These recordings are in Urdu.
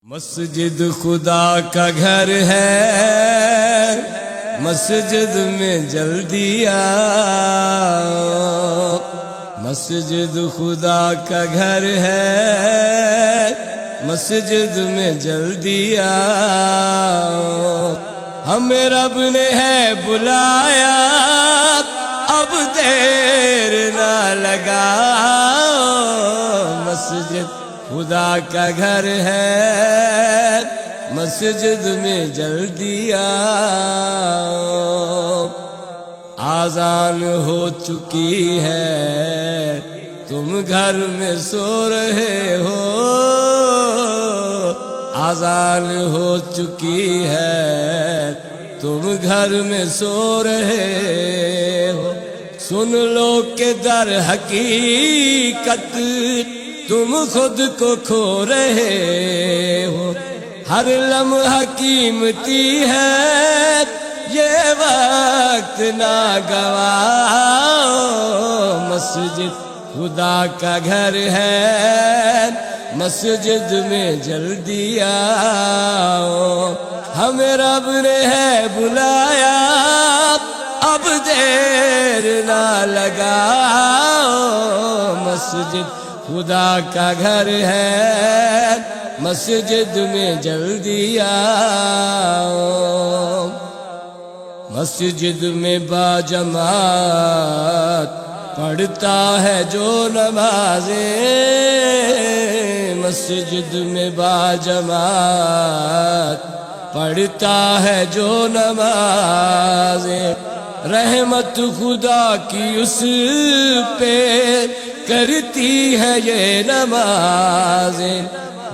مسجد خدا کا گھر ہے، مسجد میں جلدی آؤ۔ مسجد خدا کا گھر ہے، مسجد میں جلدی آؤ۔ ہمیں رب نے ہے بلایا، اب دیر نہ لگاؤ۔ مسجد خدا کا گھر ہے، مسجد میں جلدی آؤ۔ آذان ہو چکی ہے، تم گھر میں سو رہے ہو۔ آذان ہو چکی ہے، تم گھر میں سو رہے ہو۔ سن لو کہ در حقیقت تم خود کو کھو رہے ہو۔ ہر لمحہ قیمتی ہے، یہ وقت نہ گواؤ۔ مسجد خدا کا گھر ہے، مسجد میں جلدی آؤ۔ ہمیں رب نے ہے بلایا، اب دیر نہ لگاؤ۔ مسجد خدا کا گھر ہے، مسجد میں جلدی آؤ۔ مسجد میں باجماعت پڑھتا ہے جو نمازیں، مسجد میں باجماعت پڑھتا ہے جو نمازیں۔ رحمت خدا کی اس پہ کرتی ہے یہ نمازیں۔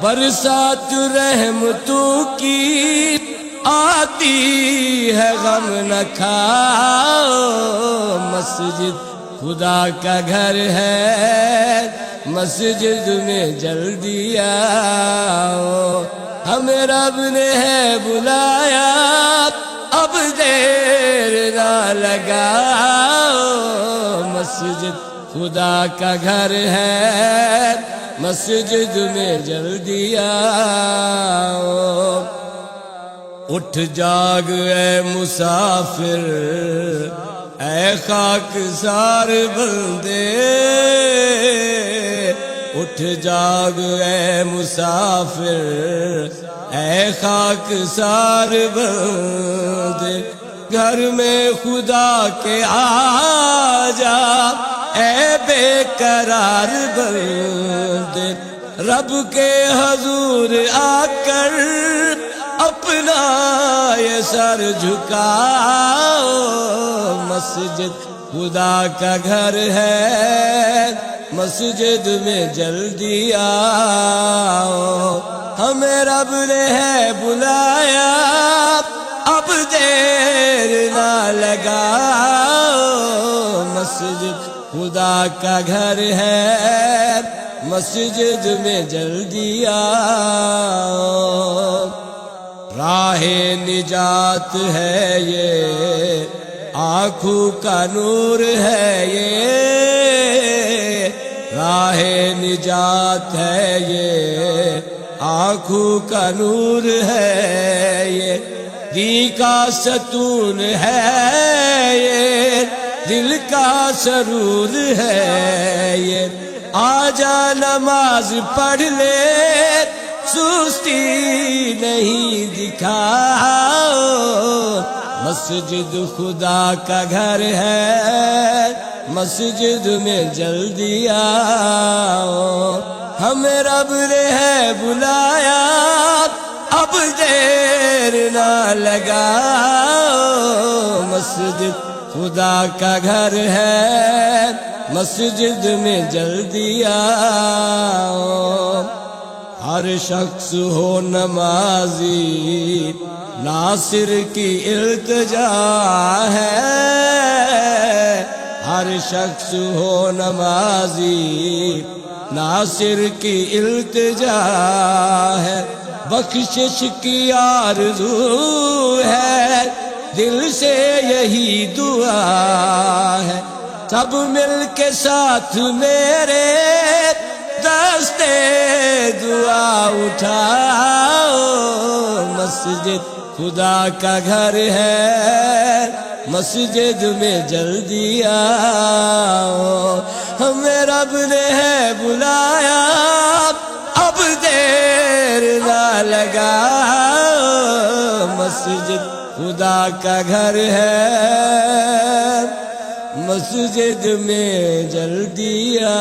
برسات رحمتوں کی آتی ہے، غم نہ کھاؤ۔ مسجد خدا کا گھر ہے، مسجد میں جلدی آؤ۔ ہمیں رب نے ہے بلایا، اب دیر نہ لگاؤ۔ مسجد خدا کا گھر ہے، مسجد میں جلدی آؤ۔ اٹھ جاگ اے مسافر، اے خاک سار بندے۔ اٹھ جاگ اے مسافر، اے خاک سار بندے۔ گھر میں خدا کے آ جا، اے بے قرار بندے۔ رب کے حضور آ کر اپنا یہ سر جھکاؤ۔ مسجد خدا کا گھر ہے، مسجد میں جلدی آؤ۔ ہمیں رب نے ہے بلایا، اب دیر نہ لگاؤ۔ مسجد خدا کا گھر ہے، مسجد میں جلدی آؤ۔ راہ نجات ہے یہ، آنکھوں کا نور ہے یہ۔ راہ نجات ہے یہ، آنکھوں کا نور ہے یہ۔ دین کا ستون ہے یہ، دل کا سرور ہے یہ۔ آجا نماز پڑھ لے، سستی نہیں دکھاؤ۔ مسجد خدا کا گھر ہے، مسجد میں جلدی آؤ۔ ہمیں رب نے ہے بلایا، اب دیر نہ لگاؤ۔ مسجد خدا کا گھر ہے، مسجد میں جلدی آؤ۔ ہر شخص ہو نمازی، ناصر کی التجا ہے۔ ہر شخص ہو نمازی، ناصر کی التجا ہے۔ بخشش کی آرزو ہے، دل سے یہی دعا ہے۔ سب مل کے ساتھ میرے دستے دعا اٹھا مسجد خدا کا گھر ہے، مسجد میں جلدی آؤ، ہمیں رب نے ہے بلایا، اب دیر نہ لگاؤ، مسجد خدا کا گھر ہے، مسجد میں جلدی آؤ۔